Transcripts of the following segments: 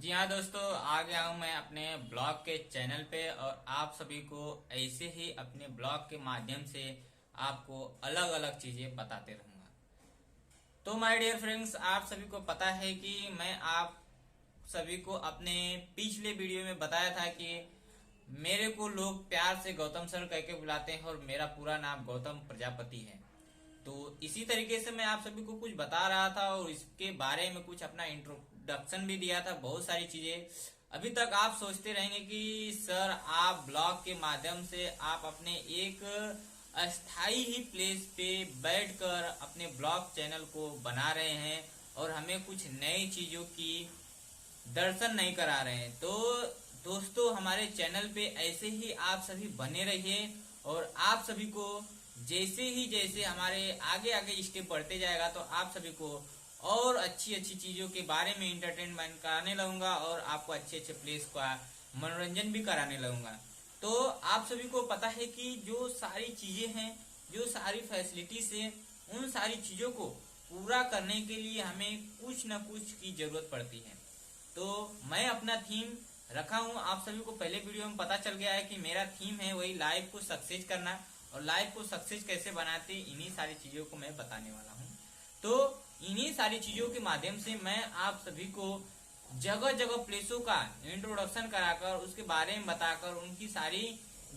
जी हाँ दोस्तों, आ गया हूँ मैं अपने ब्लॉग के चैनल पे और आप सभी को ऐसे ही अपने ब्लॉग के माध्यम से आपको अलग अलग चीजें बताते रहूंगा। तो माय डियर फ्रेंड्स, आप सभी को पता है कि मैं आप सभी को अपने पिछले वीडियो में बताया था कि मेरे को लोग प्यार से गौतम सर कह के बुलाते हैं और मेरा पूरा नाम गौतम प्रजापति है। तो इसी तरीके से मैं आप सभी को कुछ बता रहा था और इसके बारे में कुछ अपना इंट्रोडक्शन भी दिया था, बहुत सारी चीजें। अभी तक आप सोचते रहेंगे कि सर आप ब्लॉग के माध्यम से आप अपने एक अस्थाई ही प्लेस पे बैठकर अपने ब्लॉग चैनल को बना रहे हैं और हमें कुछ नई चीजों की दर्शन नहीं करा रहे हैं। तो दोस्तों, हमारे चैनल पे ऐसे ही आप सभी बने रहिए और आप सभी को जैसे हमारे आगे आगे स्टेप बढ़ते जाएगा तो आप सभी को और अच्छी अच्छी चीजों के बारे में इंटरटेनमेंट कराने लगूंगा और आपको अच्छे अच्छे प्लेस का मनोरंजन भी कराने लगूंगा। तो आप सभी को पता है कि जो सारी चीजें हैं, जो सारी फैसिलिटीज है, उन सारी चीजों को पूरा करने के लिए हमें कुछ न कुछ की जरूरत पड़ती है। तो मैं अपना थीम रखा हूँ, आप सभी को पहले वीडियो में पता चल गया है कि मेरा थीम है वही लाइफ को सक्सेस करना। और लाइफ को सक्सेस कैसे बनाते, इन्हीं सारी चीजों को मैं बताने वाला हूँ। तो इन्हीं सारी चीजों के माध्यम से मैं आप सभी को जगह जगह प्लेसों का इंट्रोडक्शन कराकर उसके बारे में बताकर उनकी सारी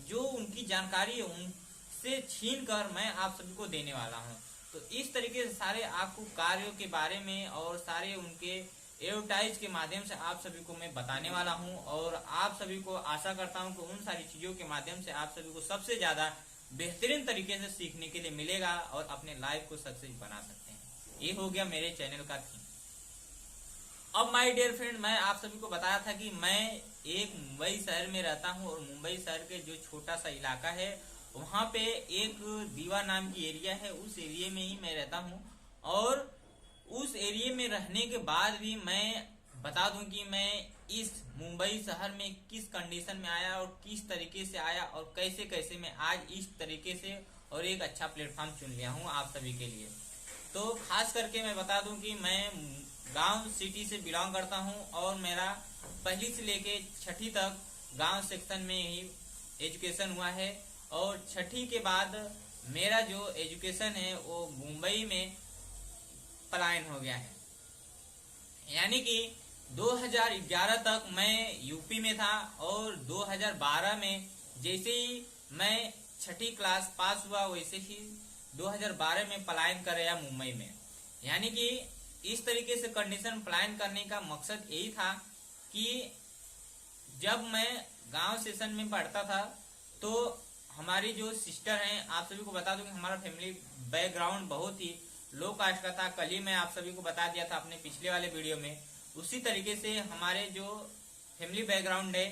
जो उनकी जानकारी है उनसे छीन कर मैं आप सभी को देने वाला हूँ। तो इस तरीके से सारे आपको कार्यों के बारे में और सारे उनके एडवर्टाइज के माध्यम से आप सभी को मैं बताने वाला हूं और आप सभी को आशा करता हूं कि उन सारी चीजों के माध्यम से आप सभी को सबसे ज्यादा बेहतरीन तरीके से सीखने के लिए मिलेगा और अपने लाइफ को सक्सेस बना सकते हैं। ये हो गया मेरे चैनल का थीम। अब माय डियर फ्रेंड, मैं आप सभी को बताया था कि मैं एक मुंबई शहर में रहता हूं और मुंबई शहर के जो छोटा सा इलाका है वहां पे एक दीवा नाम की एरिया है, उस एरिया में ही मैं रहता हूं। और उस एरिया में रहने के बाद भी मैं बता दूं कि मैं इस मुंबई शहर में किस कंडीशन में आया और किस तरीके से आया और कैसे कैसे मैं आज इस तरीके से और एक अच्छा प्लेटफॉर्म चुन लिया हूं आप सभी के लिए। तो खास करके मैं बता दूं कि मैं गांव सिटी से बिलोंग करता हूं और मेरा पहली से लेके छठी तक गांव सेक्शन में ही एजुकेशन हुआ है और छठी के बाद मेरा जो एजुकेशन है वो मुंबई में पलायन हो गया है। यानी कि 2011 तक मैं यूपी में था और 2012 में जैसे ही मैं छठी क्लास पास हुआ वैसे ही 2012 में पलायन कर गया मुंबई में। यानी कि इस तरीके से कंडीशन पलायन करने का मकसद यही था कि जब मैं गांव सेशन में पढ़ता था तो हमारी जो सिस्टर हैं, आप सभी को बता दूं कि हमारा फैमिली बैकग्राउंड बहुत ही लो कास्ट का था। कल ही मैं आप सभी को बता दिया था अपने पिछले वाले वीडियो में। उसी तरीके से हमारे जो फैमिली बैकग्राउंड है,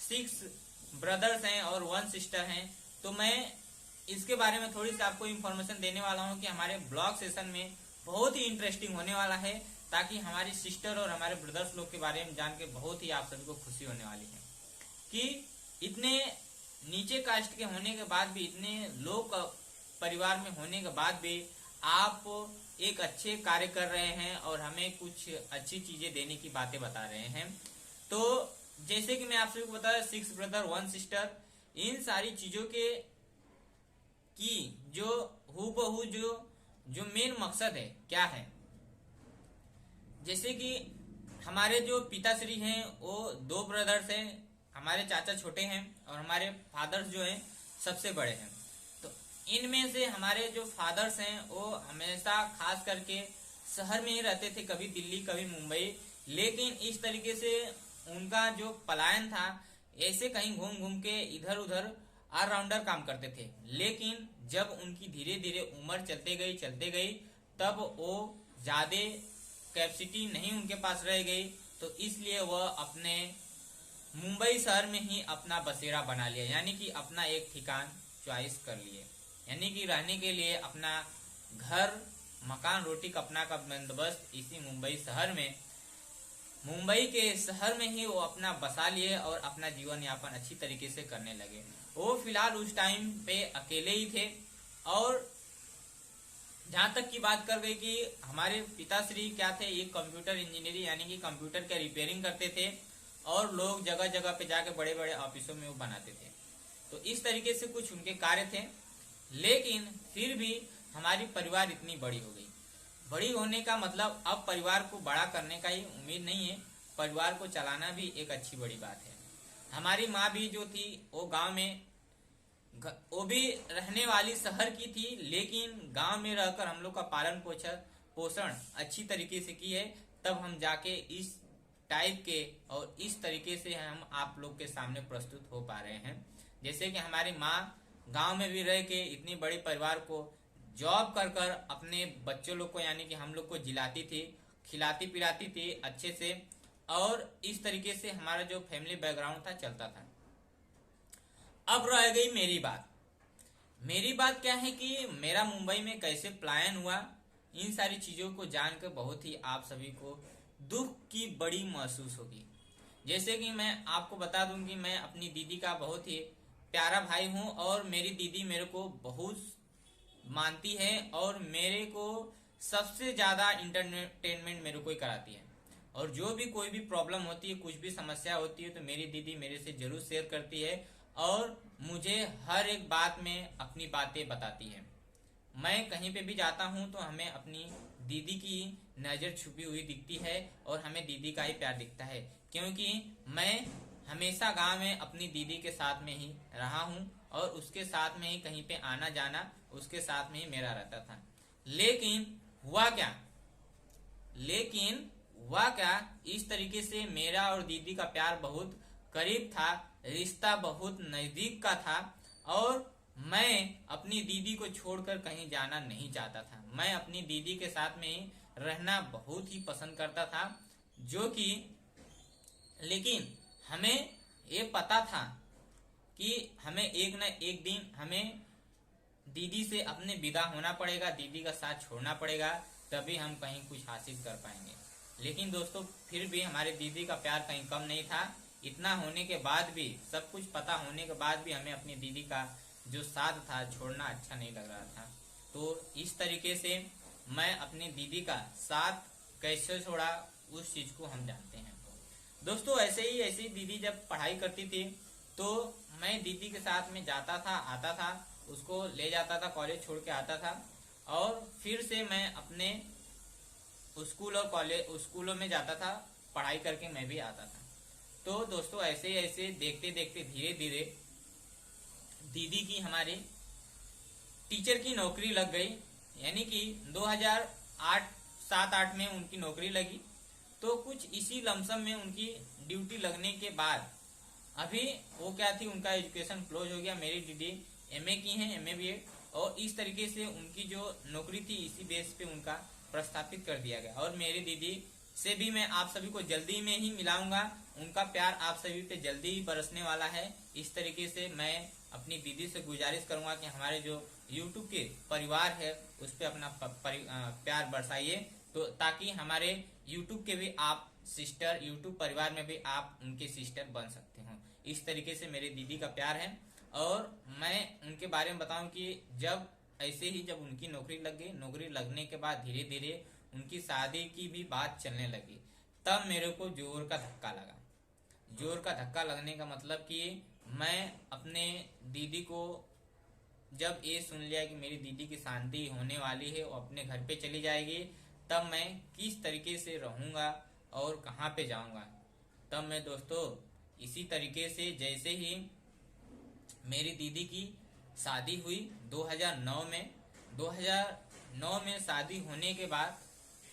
6 ब्रदर्स हैं और 1 सिस्टर हैं। तो मैं इसके बारे में थोड़ी सी आपको इन्फॉर्मेशन देने वाला हूं कि हमारे ब्लॉग सेशन में बहुत ही इंटरेस्टिंग होने वाला है, ताकि हमारी सिस्टर और हमारे ब्रदर्स लोग के बारे में जान के बहुत ही आप सभी को खुशी होने वाली है कि इतने नीचे कास्ट के होने के बाद भी, इतने लो परिवार में होने के बाद भी आप एक अच्छे कार्य कर रहे हैं और हमें कुछ अच्छी चीजें देने की बातें बता रहे हैं। तो जैसे कि मैं आप सभी को बताया 6 ब्रदर 1 सिस्टर, इन सारी चीजों के की जो हूबहू जो मेन मकसद है क्या है, जैसे कि हमारे जो पिताश्री हैं वो 2 ब्रदर्स हैं, हमारे चाचा छोटे हैं और हमारे फादर्स जो हैं सबसे बड़े हैं। तो इनमें से हमारे जो फादर्स हैं वो हमेशा खास करके शहर में ही रहते थे, कभी दिल्ली कभी मुंबई। लेकिन इस तरीके से उनका जो पलायन था, ऐसे कहीं घूम घूम के इधर उधर ऑलराउंडर काम करते थे। लेकिन जब उनकी धीरे धीरे उम्र चलते गई तब वो ज्यादा कैपेसिटी नहीं उनके पास रह गई, तो इसलिए वह अपने मुंबई शहर में ही अपना बसेरा बना लिया, यानी कि अपना एक ठिकान चॉइस कर लिए। यानी कि रहने के लिए अपना घर मकान रोटी कपड़ा का बंदोबस्त इसी मुंबई शहर में, मुंबई के शहर में ही वो अपना बसा लिए और अपना जीवन यापन अच्छी तरीके से करने लगे। वो फिलहाल उस टाइम पे अकेले ही थे और जहां तक की बात कर गई कि हमारे पिताश्री क्या थे, ये कंप्यूटर इंजीनियरिंग यानी कि कंप्यूटर के रिपेयरिंग करते थे और लोग जगह जगह पे जाके बड़े बड़े ऑफिसों में वो बनाते थे। तो इस तरीके से कुछ उनके कार्य थे। लेकिन फिर भी हमारी परिवार इतनी बड़ी हो गई। बड़ी होने का मतलब अब परिवार को बड़ा करने का ही उम्मीद नहीं है, परिवार को चलाना भी एक अच्छी बड़ी बात है। हमारी माँ भी जो थी वो गांव में, वो भी रहने वाली शहर की थी, लेकिन गांव में रहकर हम लोग का पालन पोषण अच्छी तरीके से की है। तब हम जाके इस टाइप के और इस तरीके से हम आप लोग के सामने प्रस्तुत हो पा रहे हैं। जैसे कि हमारी माँ गांव में भी रह के इतनी बड़ी परिवार को जॉब कर कर अपने बच्चों लोग को यानी कि हम लोग को जिलाती थी, खिलाती पिलाती थी अच्छे से, और इस तरीके से हमारा जो फैमिली बैकग्राउंड था चलता था। अब रह गई मेरी बात। मेरी बात क्या है कि मेरा मुंबई में कैसे पलायन हुआ, इन सारी चीजों को जानकर बहुत ही आप सभी को दुख की बड़ी महसूस होगी। जैसे कि मैं आपको बता दूं कि मैं अपनी दीदी का बहुत ही प्यारा भाई हूं और मेरी दीदी मेरे को बहुत मानती है और मेरे को सबसे ज्यादा इंटरटेनमेंट मेरे को ही कराती है। और जो भी कोई भी प्रॉब्लम होती है, कुछ भी समस्या होती है, तो मेरी दीदी मेरे से जरूर शेयर करती है और मुझे हर एक बात में अपनी बातें बताती है। मैं कहीं पे भी जाता हूँ तो हमें अपनी दीदी की नज़र छुपी हुई दिखती है और हमें दीदी का ही प्यार दिखता है, क्योंकि मैं हमेशा गांव में अपनी दीदी के साथ में ही रहा हूँ और उसके साथ में ही कहीं पे आना जाना उसके साथ में ही मेरा रहता था। लेकिन हुआ क्या, इस तरीके से मेरा और दीदी का प्यार बहुत करीब था, रिश्ता बहुत नजदीक का था और मैं अपनी दीदी को छोड़कर कहीं जाना नहीं चाहता था। मैं अपनी दीदी के साथ में ही रहना बहुत ही पसंद करता था, जो कि लेकिन हमें ये पता था कि हमें एक न एक दिन हमें दीदी से अपने विदा होना पड़ेगा, दीदी का साथ छोड़ना पड़ेगा, तभी हम कहीं कुछ हासिल कर पाएंगे। लेकिन दोस्तों फिर भी हमारे दीदी का प्यार कहीं कम नहीं था। इतना होने के बाद भी, सब कुछ पता होने के बाद भी हमें अपनी दीदी का जो साथ था छोड़ना अच्छा नहीं लग रहा था। तो इस तरीके से मैं अपनी दीदी का साथ कैसे छोड़ा उस चीज को हम जानते हैं। दोस्तों ऐसे ही दीदी जब पढ़ाई करती थी तो मैं दीदी के साथ में जाता था, आता था, उसको ले जाता था, कॉलेज छोड़ के आता था और फिर से मैं अपने स्कूल और कॉलेज स्कूलों में जाता था, पढ़ाई करके मैं भी आता था। तो दोस्तों ऐसे देखते देखते धीरे धीरे दीदी की हमारे टीचर की नौकरी लग गई, यानी कि 2008-7-8 में उनकी नौकरी लगी। तो कुछ इसी लमसम में उनकी ड्यूटी लगने के बाद अभी वो क्या थी, उनका एजुकेशन क्लोज हो गया। मेरी दीदी एमए की हैं, एमए बीएड, और इस तरीके से उनकी जो नौकरी थी इसी बेस पे उनका प्रस्तावित कर दिया गया। और मेरी दीदी से भी मैं आप सभी को जल्दी में ही मिलाऊंगा, उनका प्यार आप सभी पे जल्दी ही बरसने वाला है। इस तरीके से मैं अपनी दीदी से गुजारिश करूंगा कि हमारे जो यूट्यूब के परिवार है उस पर अपना प्यार बरसाइए, तो ताकि हमारे यूट्यूब के भी आप सिस्टर, यूट्यूब परिवार में भी आप उनके सिस्टर बन सकते हो। इस तरीके से मेरी दीदी का प्यार है। और मैं उनके बारे में बताऊं कि जब उनकी नौकरी लग गई, नौकरी लगने के बाद धीरे धीरे उनकी शादी की भी बात चलने लगी, तब मेरे को जोर का धक्का लगा। जोर का धक्का लगने का मतलब कि मैं अपने दीदी को जब ये सुन लिया कि मेरी दीदी की शादी होने वाली है, वो अपने घर पे चली जाएगी, तब मैं किस तरीके से रहूंगा और कहाँ पे जाऊंगा। तब मैं दोस्तों इसी तरीके से जैसे ही मेरी दीदी की शादी हुई 2009 में शादी होने के बाद,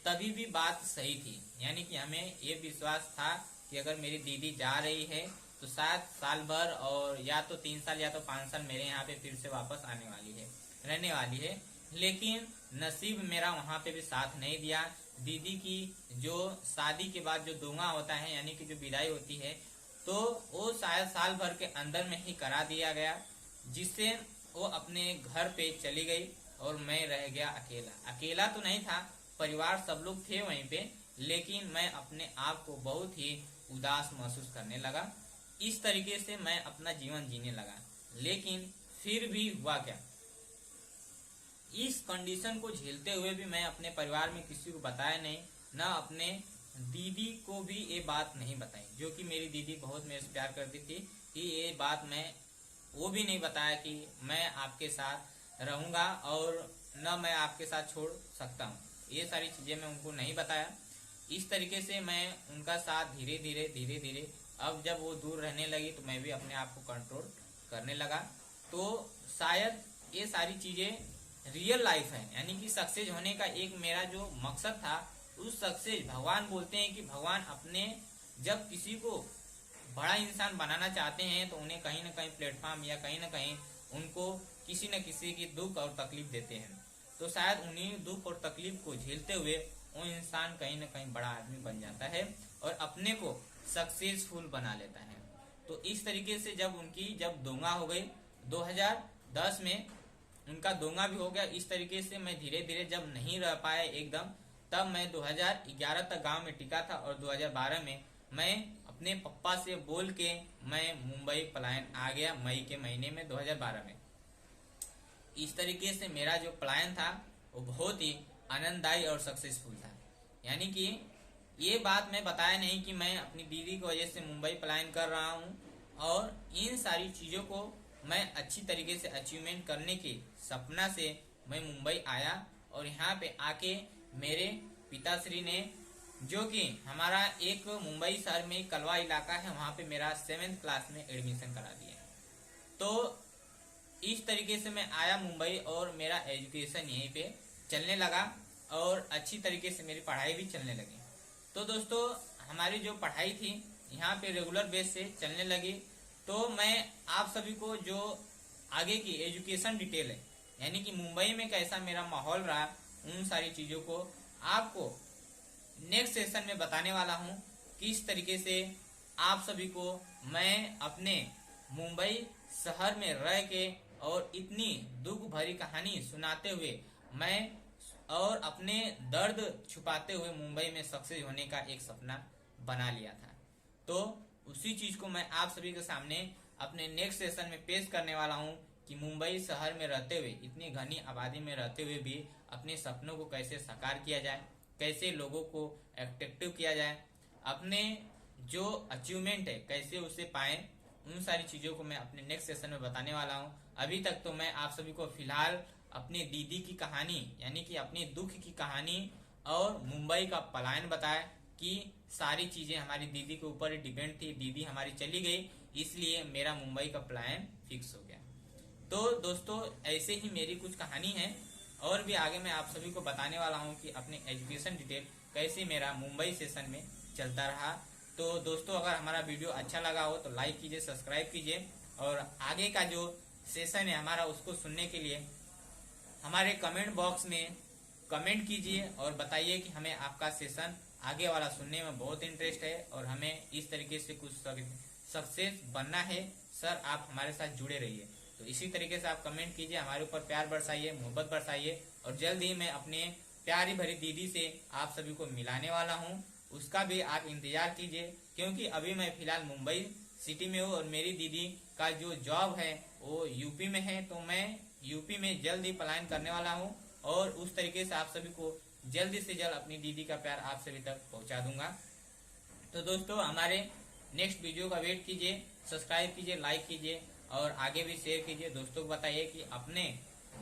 तभी भी बात सही थी, यानी कि हमें ये विश्वास था कि अगर मेरी दीदी जा रही है तो शायद साल भर और या तो 3 साल या तो 5 साल मेरे यहाँ पे फिर से वापस आने वाली है, रहने वाली है। लेकिन नसीब मेरा वहाँ पे भी साथ नहीं दिया। दीदी की जो शादी के बाद जो दोंगा होता है, यानी कि जो विदाई होती है, तो वो शायद साल भर के अंदर में ही करा दिया गया, जिससे वो अपने घर पे चली गई और मैं रह गया अकेला। अकेला तो नहीं था, परिवार सब लोग थे वहीं पे, लेकिन मैं अपने आप को बहुत ही उदास महसूस करने लगा। इस तरीके से मैं अपना जीवन जीने लगा। लेकिन फिर भी हुआ क्या, इस कंडीशन को झेलते हुए भी मैं अपने परिवार में किसी को बताया नहीं, ना अपने दीदी को भी ये बात नहीं बताई, जो कि मेरी दीदी बहुत मेरे से प्यार करती थी, कि ये बात मैं वो भी नहीं बताया कि मैं आपके साथ रहूंगा और न मैं आपके साथ छोड़ सकता हूँ। ये सारी चीजें मैं उनको नहीं बताया। इस तरीके से मैं उनका साथ धीरे धीरे अब जब वो दूर रहने लगी तो मैं भी अपने आप को कंट्रोल करने लगा। तो शायद ये सारी चीजें रियल लाइफ है, यानी कि सक्सेस होने का एक मेरा जो मकसद था, उस सक्सेस, भगवान बोलते हैं कि भगवान अपने जब किसी को बड़ा इंसान बनाना चाहते हैं तो उन्हें कहीं ना कहीं प्लेटफॉर्म या कहीं ना कहीं उनको किसी न किसी की दुख और तकलीफ देते हैं। तो शायद उन्हीं दुख और तकलीफ को झेलते हुए वो इंसान कहीं ना कहीं बड़ा आदमी बन जाता है और अपने को सक्सेसफुल बना लेता है। तो इस तरीके से जब दोंगा हो गई 2010 में उनका दोंगा भी हो गया। इस तरीके से मैं धीरे धीरे जब नहीं रह पाया एकदम, तब मैं 2011 तक गांव में टिका था और 2012 में मैं अपने पापा से बोल के मैं मुंबई पलायन आ गया मई के महीने में 2012 में। इस तरीके से मेरा जो पलायन था वो बहुत ही आनंददायी और सक्सेसफुल था। यानी कि ये बात मैं बताया नहीं कि मैं अपनी दीदी की वजह से मुंबई पलायन कर रहा हूँ, और इन सारी चीजों को मैं अच्छी तरीके से अचीवमेंट करने के सपना से मैं मुंबई आया। और यहाँ पे आके मेरे पिताश्री ने, जो कि हमारा एक मुंबई शहर में कलवा इलाका है, वहाँ पे मेरा 7th क्लास में एडमिशन करा दिया। तो इस तरीके से मैं आया मुंबई और मेरा एजुकेशन यहीं पे चलने लगा और अच्छी तरीके से मेरी पढ़ाई भी चलने लगी। तो दोस्तों, हमारी जो पढ़ाई थी यहाँ पे रेगुलर बेस से चलने लगी। तो मैं आप सभी को जो आगे की एजुकेशन डिटेल है, यानी कि मुंबई में कैसा मेरा माहौल रहा, उन सारी चीजों को आपको नेक्स्ट सेशन में बताने वाला हूँ। किस तरीके से आप सभी को मैं अपने मुंबई शहर में रह के और इतनी दुख भरी कहानी सुनाते हुए मैं और अपने दर्द छुपाते हुए मुंबई में सक्सेस होने का एक सपना बना लिया था। तो उसी चीज को मैं आप सभी के सामने अपने नेक्स्ट सेशन में पेश करने वाला हूँ कि मुंबई शहर में रहते हुए, इतनी घनी आबादी में रहते हुए भी अपने सपनों को कैसे साकार किया जाए, कैसे लोगों को अट्रैक्टिव किया जाए, अपने जो अचीवमेंट है कैसे उसे पाए, उन सारी चीजों को मैं अपने नेक्स्ट सेशन में बताने वाला हूँ। अभी तक तो मैं आप सभी को फिलहाल अपनी दीदी की कहानी, यानी कि अपनी दुख की कहानी और मुंबई का पलायन बताया कि सारी चीजें हमारी दीदी के ऊपर डिपेंड थी। दीदी हमारी चली गई, इसलिए मेरा मुंबई का पलायन फिक्स हो गया। तो दोस्तों, ऐसे ही मेरी कुछ कहानी है और भी आगे मैं आप सभी को बताने वाला हूँ कि अपने एजुकेशन डिटेल कैसे मेरा मुंबई सेशन में चलता रहा। तो दोस्तों, अगर हमारा वीडियो अच्छा लगा हो तो लाइक कीजिए, सब्सक्राइब कीजिए, और आगे का जो सेशन है हमारा उसको सुनने के लिए हमारे कमेंट बॉक्स में कमेंट कीजिए और बताइए कि हमें आपका सेशन आगे वाला सुनने में बहुत इंटरेस्ट है और हमें इस तरीके से कुछ सक्सेस बनना है। सर, आप हमारे साथ जुड़े रहिए। तो इसी तरीके से आप कमेंट कीजिए, हमारे ऊपर प्यार बरसाइए, मोहब्बत बरसाइए, और जल्द ही मैं अपने प्यारी भरी दीदी से आप सभी को मिलाने वाला हूँ। उसका भी आप इंतजार कीजिए, क्योंकि अभी मैं फिलहाल मुंबई सिटी में हूँ और मेरी दीदी का जो जॉब है वो यूपी में है। तो मैं यूपी में जल्द ही पलायन करने वाला हूँ और उस तरीके से आप सभी को जल्दी से जल्द अपनी दीदी का प्यार आप सभी तक पहुँचा दूंगा। तो दोस्तों, हमारे नेक्स्ट वीडियो का वेट कीजिए, सब्सक्राइब कीजिए, लाइक कीजिए और आगे भी शेयर कीजिए। दोस्तों को बताइए कि अपने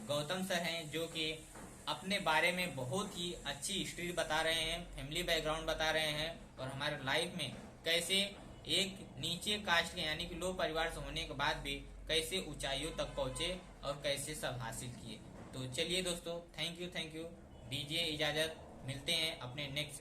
गौतम सर हैं जो कि अपने बारे में बहुत ही अच्छी हिस्ट्री बता रहे हैं, फैमिली बैकग्राउंड बता रहे हैं और हमारे लाइफ में कैसे एक नीचे कास्ट के यानी कि लो परिवार से होने के बाद भी कैसे ऊंचाइयों तक पहुंचे और कैसे सब हासिल किए। तो चलिए दोस्तों, थैंक यू, दीजिए इजाजत, मिलते हैं अपने नेक्स्ट